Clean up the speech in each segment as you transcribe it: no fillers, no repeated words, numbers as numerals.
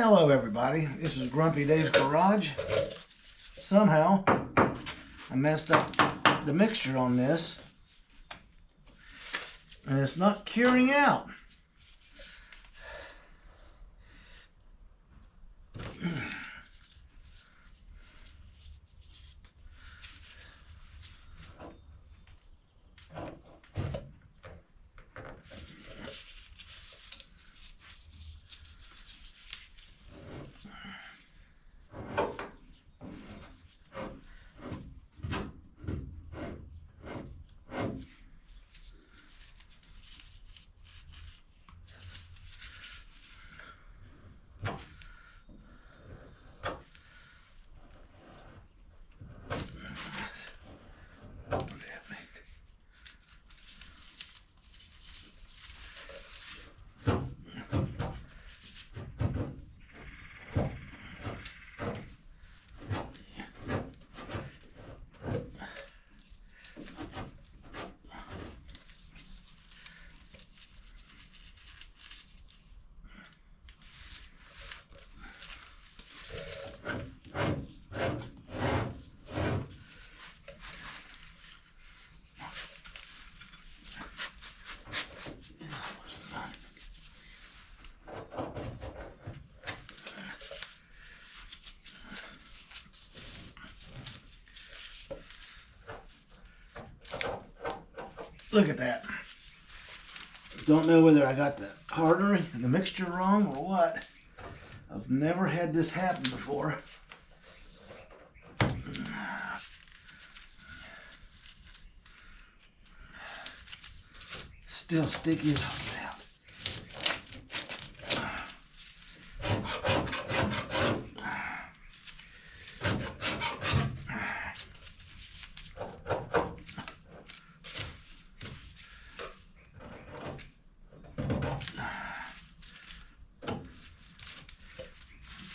Hello everybody, this is Grumpy Dave's Garage. Somehow I messed up the mixture on this and it's not curing out. Look at that. Don't know whether I got the hardener and the mixture wrong or what. I've never had this happen before. Still sticky as all get out.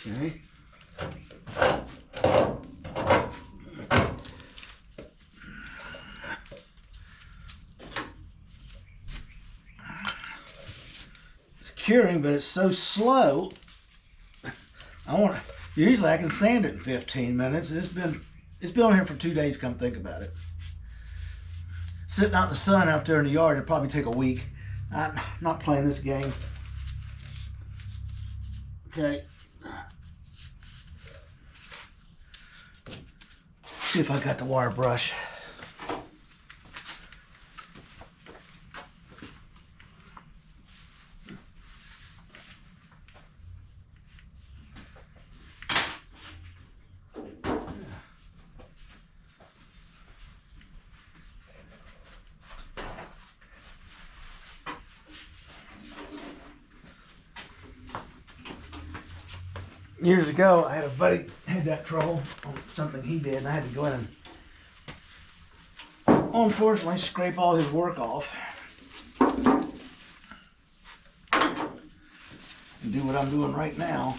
Okay. It's curing, but it's so slow. Usually I can sand it in 15 minutes. It's been on here for 2 days, come think about it. Sitting out in the sun out there in the yard, it'd probably take a week. I'm not playing this game. Okay. See if I got the wire brush. Years ago, I had a buddy had that trouble on something he did, and I had to go in and unfortunately scrape all his work off and do what I'm doing right now.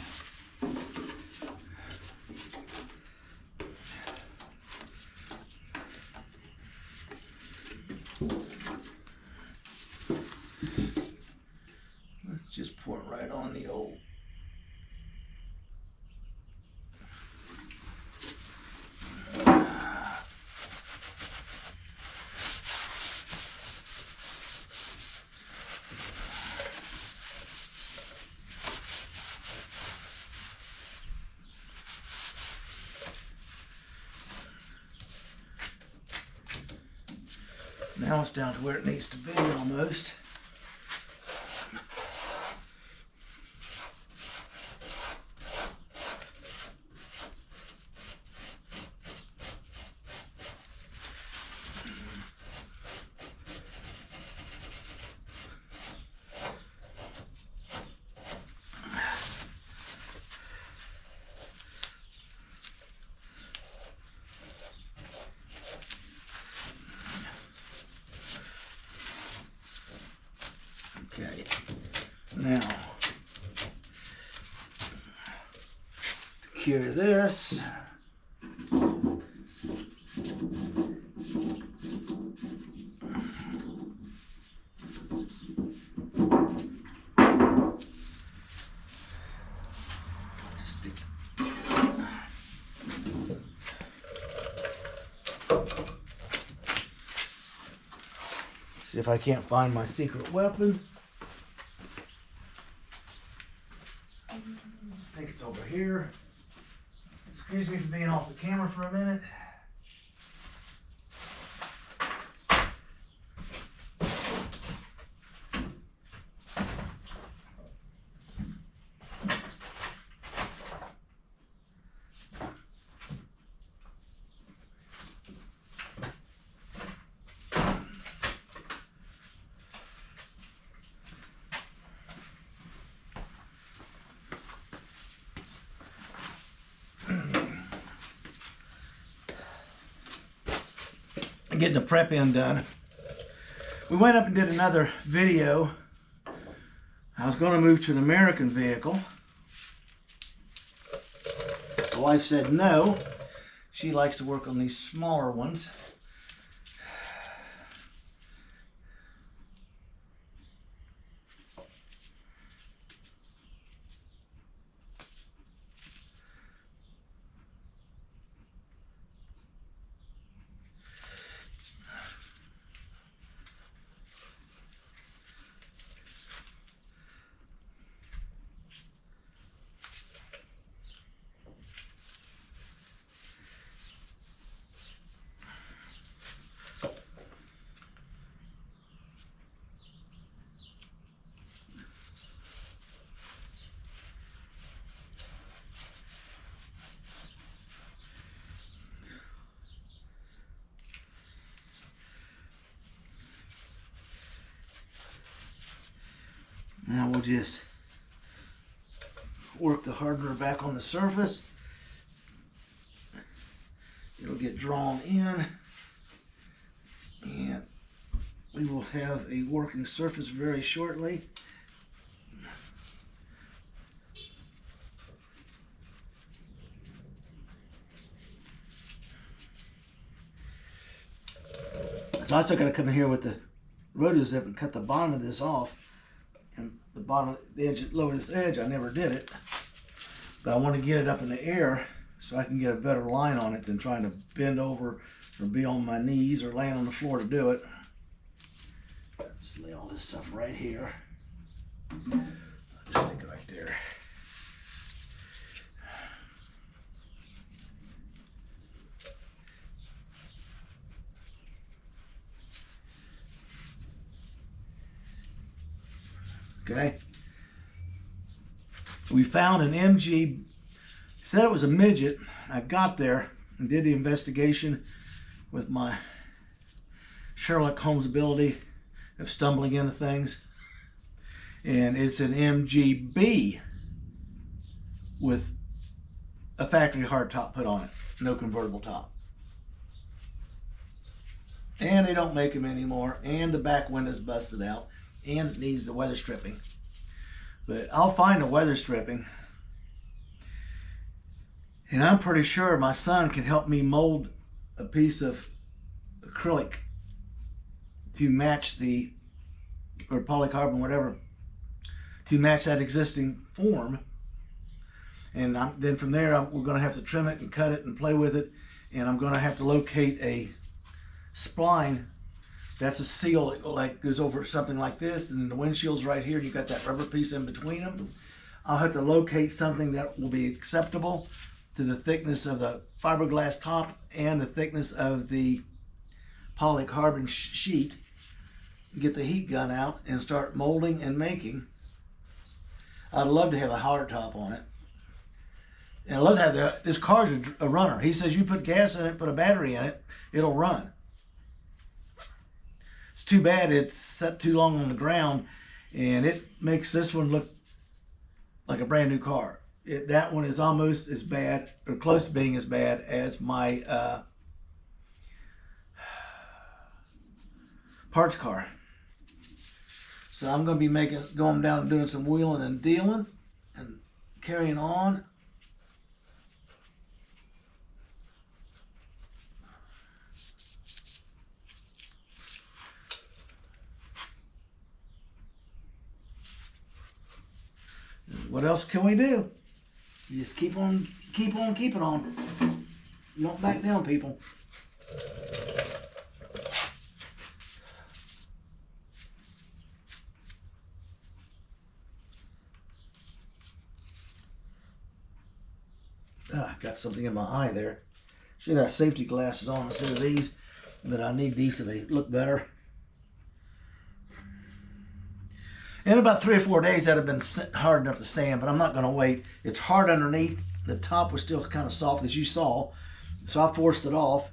Let's just pour it right on the old. Now it's down to where it needs to be almost. Okay, now to cure this, if I can't find my secret weapon. I think it's over here. Excuse me for being off the camera for a minute. Getting the prep end done. We went up and did another video. I was going to move to an American vehicle. The wife said no. She likes to work on these smaller ones. Now we'll just work the hardener back on the surface. It'll get drawn in and we will have a working surface very shortly. So I still got to come in here with the Rotozip and cut the bottom of this off. And the bottom, the edge, lowest edge, I never did it. But I want to get it up in the air so I can get a better line on it than trying to bend over or be on my knees or laying on the floor to do it. Just lay all this stuff right here. I'll just stick it right there. Okay. We found an MG, said it was a midget. I got there and did the investigation with my Sherlock Holmes ability of stumbling into things. And it's an MGB with a factory hard top put on it. No convertible top. And they don't make them anymore. And the back window's busted out. And it needs the weather stripping. But I'll find the weather stripping. And I'm pretty sure my son can help me mold a piece of acrylic to match the, or polycarbonate, whatever, to match that existing form. And then from there, we're going to have to trim it and cut it and play with it. And I'm going to have to locate a spline. That's a seal that like goes over something like this, and the windshield's right here, and you've got that rubber piece in between them. I'll have to locate something that will be acceptable to the thickness of the fiberglass top and the thickness of the polycarbonate sheet. Get the heat gun out and start molding and making. I'd love to have a hard top on it. And I love to have this car's a runner. He says you put gas in it, put a battery in it, it'll run. It's too bad it's set too long on the ground, and it makes this one look like a brand new car. That one is almost as bad, or close to being as bad as my parts car. So I'm going to be going down and doing some wheeling and dealing and carrying on. What else can we do? You just keep on keeping on. You don't back down, people. I got something in my eye there. Should have safety glasses on instead of these, but I need these because they look better. In about 3 or 4 days, that'd have been hard enough to sand, but I'm not going to wait. It's hard underneath. The top was still kind of soft, as you saw, so I forced it off.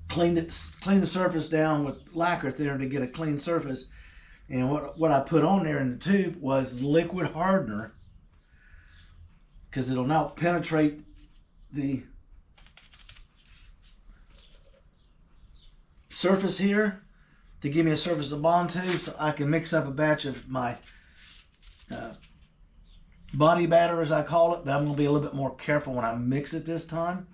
Cleaned the surface down with lacquer thinner to get a clean surface. And what I put on there in the tube was liquid hardener, because it'll now penetrate the surface here to give me a surface to bond to, so I can mix up a batch of my body batter, as I call it, but I'm going to be a little bit more careful when I mix it this time.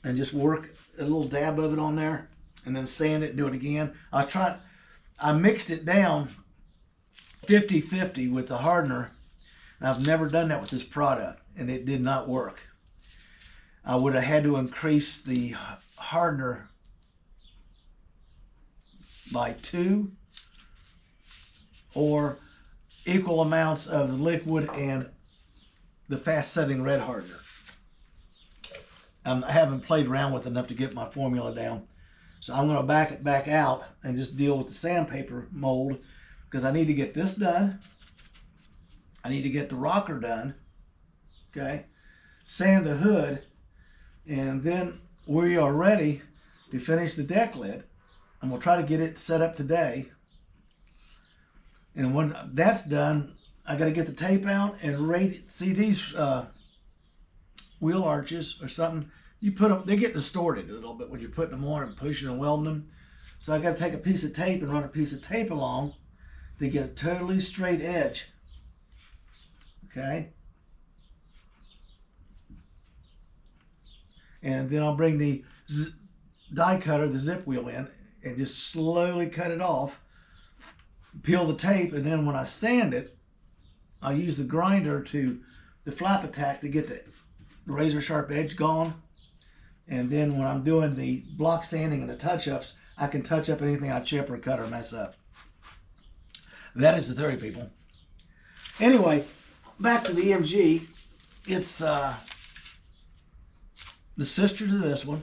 And just work a little dab of it on there, and then sand it and do it again. I mixed it down 50-50 with the hardener, and I've never done that with this product, and it did not work. I would have had to increase the hardener by 2 or equal amounts of the liquid and the fast setting red hardener. I haven't played around with enough to get my formula down. So I'm going to back it back out and just deal with the sandpaper mold, because I need to get this done. I need to get the rocker done. Okay. Sand the hood. And then we are ready to finish the deck lid. And we'll try to get it set up today. And when that's done, I got to get the tape out and see these wheel arches or something. You put them, they get distorted a little bit when you're putting them on and pushing and welding them. So I got to take a piece of tape and run a piece of tape along to get a totally straight edge. Okay. And then I'll bring the die cutter, the zip wheel in, and just slowly cut it off, peel the tape, and then when I sand it, I'll use the grinder the flap attack to get the razor sharp edge gone. And then when I'm doing the block sanding and the touch-ups, I can touch up anything I chip or cut or mess up. That is the theory, people. Anyway, back to the EMG. It's the sister to this one.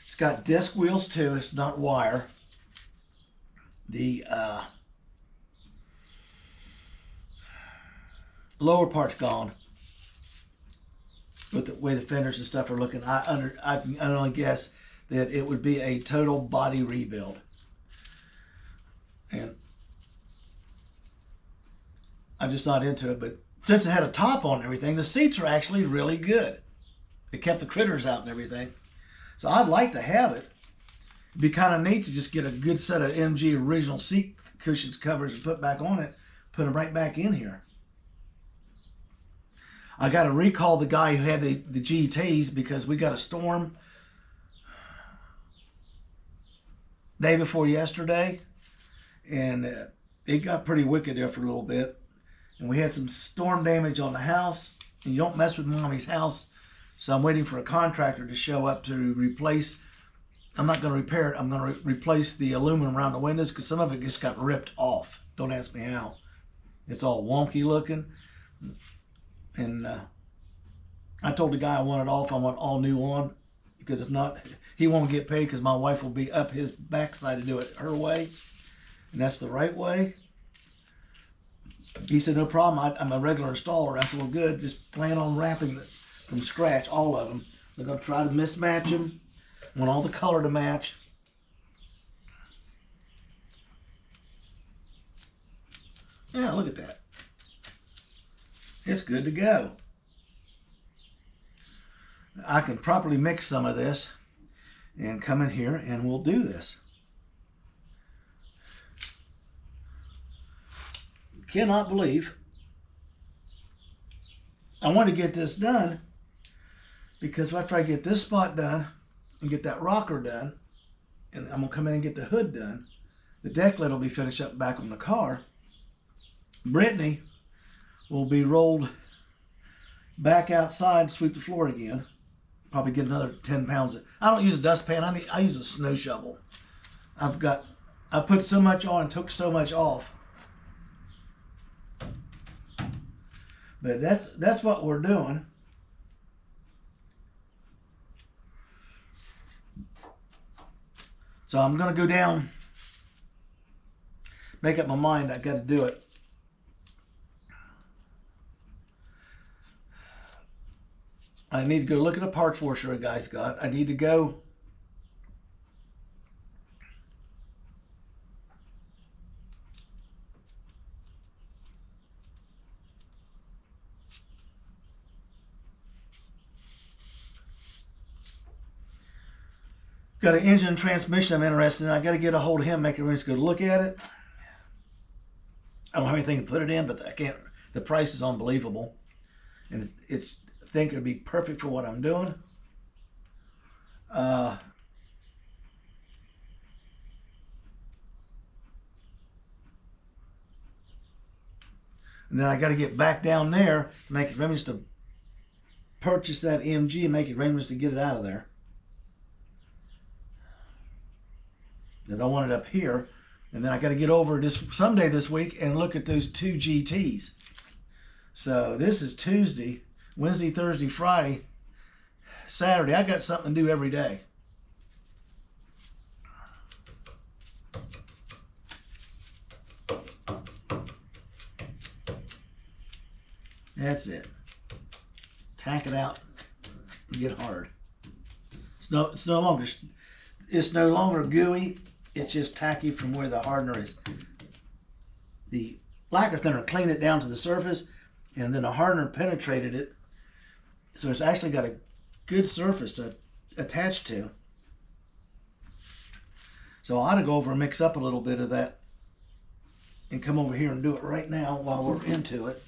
It's got disc wheels too. It's not wire. The lower part's gone. With the way the fenders and stuff are looking, I can only guess that it would be a total body rebuild. And I'm just not into it, but since it had a top on and everything, the seats are actually really good. It kept the critters out and everything. So I'd like to have it. It'd be kind of neat to just get a good set of MG original seat cushions covers and put back on it, put them right back in here. I got to recall the guy who had the GTs, because we got a storm day before yesterday, and it got pretty wicked there for a little bit. And we had some storm damage on the house, and you don't mess with mommy's house. So I'm waiting for a contractor to show up to replace. I'm not going to repair it. I'm going to replace the aluminum around the windows, because some of it just got ripped off. Don't ask me how. It's all wonky looking. And I told the guy I want it off. I want all new on, because if not, he won't get paid, because my wife will be up his backside to do it her way. And that's the right way. He said, no problem. I'm a regular installer. I said, well, good. Just plan on wrapping it from scratch, all of them. They're going to try to mismatch them. I want all the color to match. Yeah, look at that. It's good to go. I can properly mix some of this and come in here and we'll do this. Cannot believe I want to get this done, because after I get this spot done and get that rocker done, and I'm going to come in and get the hood done, the deck lid will be finished up back on the car. Brittany will be rolled back outside, sweep the floor again. Probably get another 10 pounds. I don't use a dustpan. I use a snow shovel. I put so much on and took so much off. But that's what we're doing. So I'm going to go down, make up my mind. I got to do it. I need to go look at a parts washer a guy's got. I need to go got an engine and transmission I'm interested in. I got to get a hold of him, make arrangements to go look at it. I don't have anything to put it in, but I can't. The price is unbelievable, and it's I think it'd be perfect for what I'm doing. And then I got to get back down there, make arrangements to purchase that MG, and make arrangements to get it out of there. Because I want it up here, and then I got to get over this someday this week and look at those 2 GTs. So this is Tuesday, Wednesday, Thursday, Friday, Saturday. I got something to do every day. That's it. Tack it out and get hard. It's no longer gooey. It's just tacky from where the hardener is. The lacquer thinner cleaned it down to the surface, and then the hardener penetrated it, so it's actually got a good surface to attach to. So I ought to go over and mix up a little bit of that and come over here and do it right now while we're into it.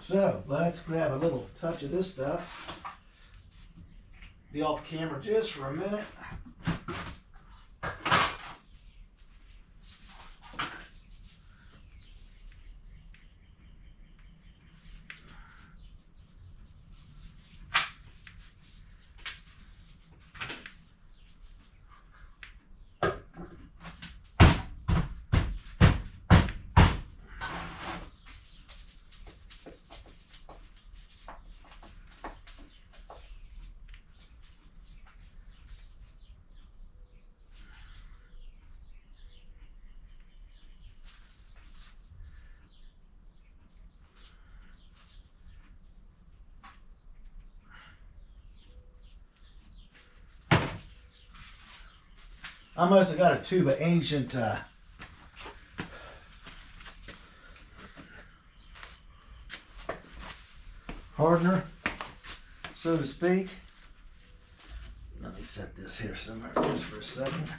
So let's grab a little touch of this stuff. Be off camera just for a minute. I must have got a tube of ancient hardener, so to speak. Let me set this here somewhere just for a second.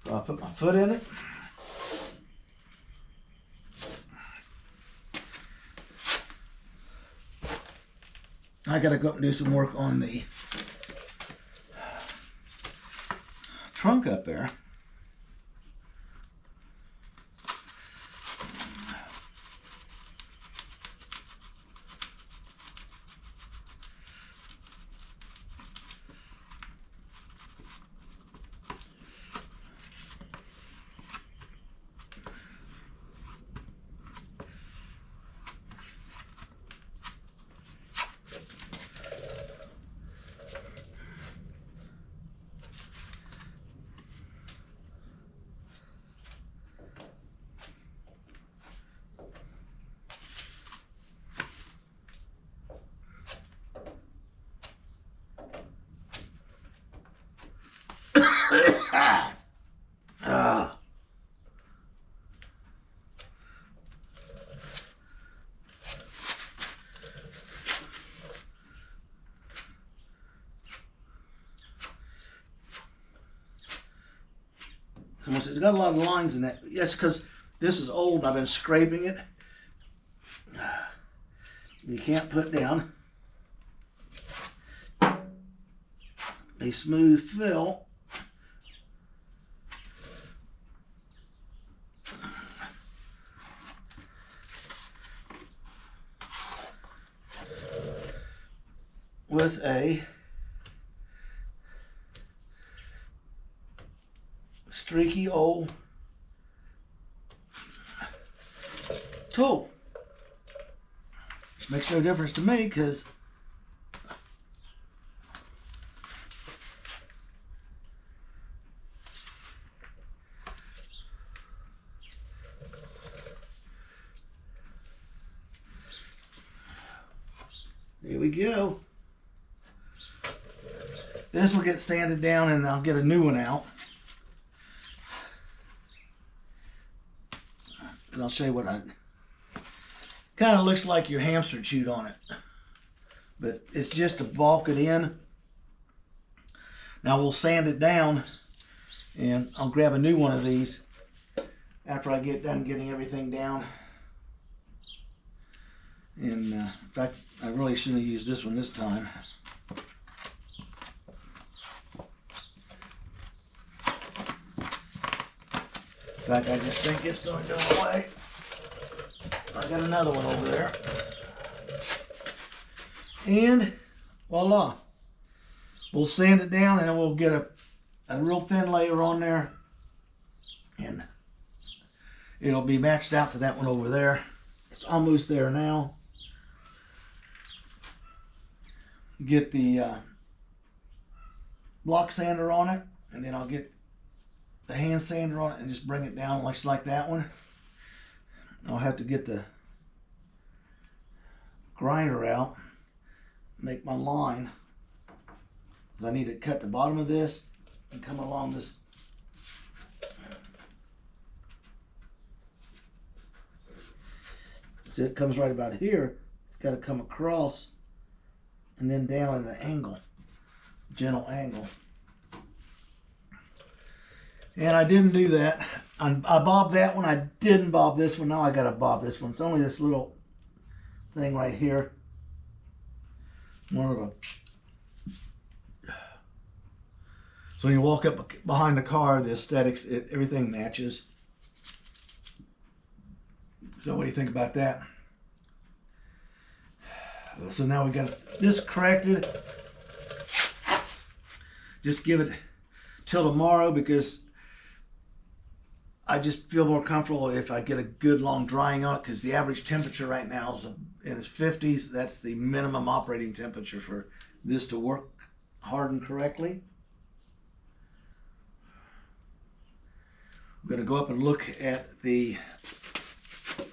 I'll put my foot in it. I gotta go up and do some work on the trunk up there. It's got a lot of lines in that. Yes, because this is old and I've been scraping it. You can't put down a smooth fill with a streaky old tool. Makes no difference to me because there we go. This will get sanded down and I'll get a new one out. And I'll show you what I... Kind of looks like your hamster chewed on it. But it's just to bulk it in. Now we'll sand it down and I'll grab a new one of these after I get done getting everything down. And in fact, I really shouldn't have used this one this time. In fact, I just think it's going to go away. I got another one over there. And voila. We'll sand it down and then we'll get a real thin layer on there. And it'll be matched out to that one over there. It's almost there now. Get the block sander on it. And then I'll get the hand sander on it and just bring it down like that one. I'll have to get the grinder out, make my line. I need to cut the bottom of this and come along this. So it comes right about here. It's got to come across and then down at an angle, gentle angle. And I didn't do that. I bobbed that one. I didn't bob this one. Now I got to bob this one. It's only this little thing right here. More of a... So when you walk up behind the car, the aesthetics, everything matches. So what do you think about that? So now we got this corrected. Just give it till tomorrow because I just feel more comfortable if I get a good long drying on it because the average temperature right now is in its 50s. That's the minimum operating temperature for this to work harden correctly. I'm going to go up and look at the...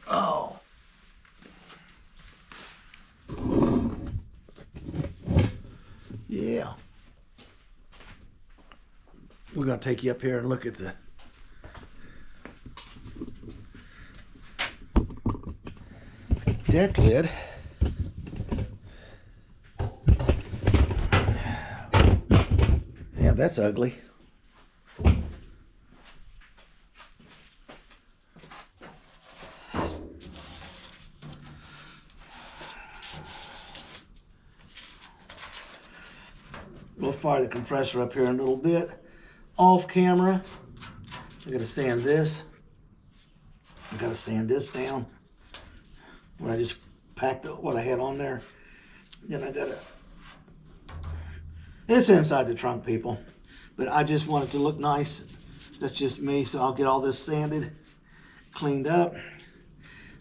Oh. Yeah. We're going to take you up here and look at the... deck lid. Yeah, that's ugly. We'll fire the compressor up here in a little bit. Off camera, I gotta sand this. I gotta sand this down. When I just packed what I had on there. Then I gotta... It's inside the trunk, people. But I just want it to look nice. That's just me, so I'll get all this sanded, cleaned up.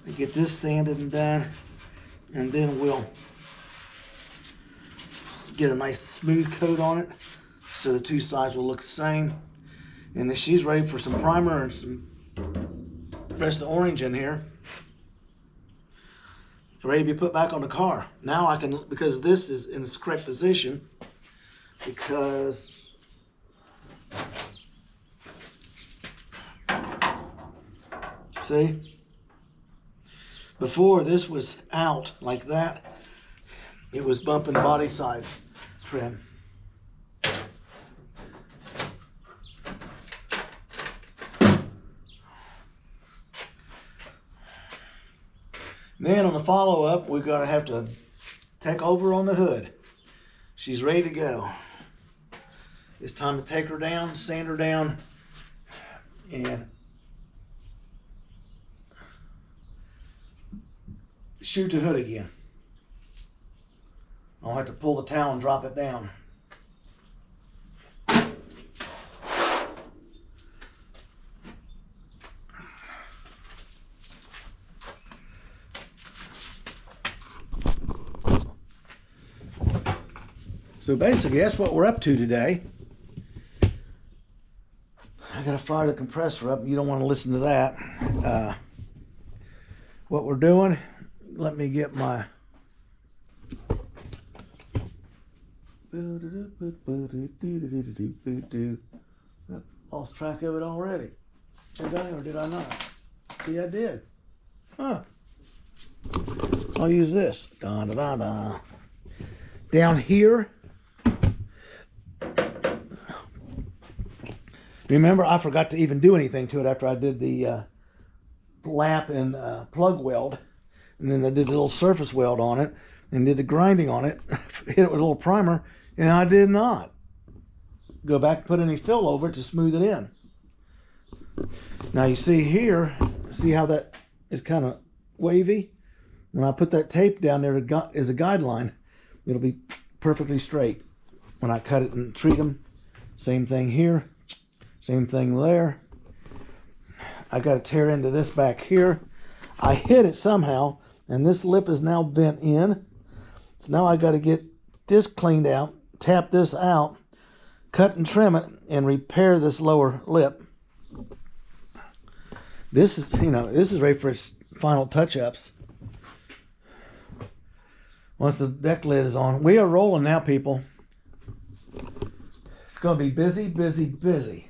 I get this sanded and done. And then we'll get a nice smooth coat on it. So the two sides will look the same. And then she's ready for some primer and some rest of the orange in here. Ready to be put back on the car. Now I can, because this is in its correct position, because see, before this was out like that, it was bumping body side trim. Then on the follow-up, we're going to have to take over on the hood. She's ready to go. It's time to take her down, sand her down, and shoot the hood again. I'll have to pull the towel and drop it down. So basically, that's what we're up to today. I gotta fire the compressor up. You don't want to listen to that. What we're doing, let me get my... I lost track of it already. Did I or did I not? See, I did. Huh. I'll use this. Da, da, da, da. Down here, remember, I forgot to even do anything to it after I did the lap and plug weld. And then I did the little surface weld on it and did the grinding on it. Hit it with a little primer, and I did not go back and put any fill over it to smooth it in. Now you see here, see how that is kind of wavy? When I put that tape down there as a guideline, it'll be perfectly straight. When I cut it and treat them, same thing here. Same thing there. I got to tear into this back here. I hit it somehow, and this lip is now bent in. So now I got to get this cleaned out, tap this out, cut and trim it, and repair this lower lip. This is, this is ready for its final touch-ups. Once the deck lid is on, we are rolling now, people. It's going to be busy, busy, busy.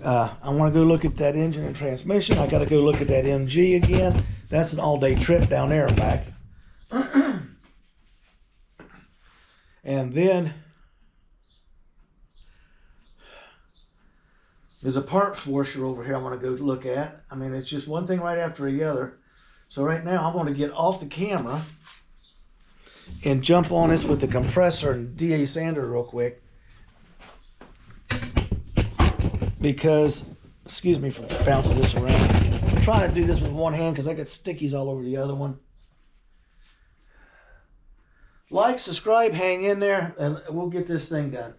I want to go look at that engine and transmission. I got to go look at that MG again. That's an all-day trip down there and back. And then there's a parts washer over here I want to go look at. I mean, it's just one thing right after the other. So right now I'm going to get off the camera and jump on this with the compressor and DA sander real quick. Because, excuse me for bouncing this around. I'm trying to do this with one hand because I got stickies all over the other one. Like, subscribe, hang in there, and we'll get this thing done.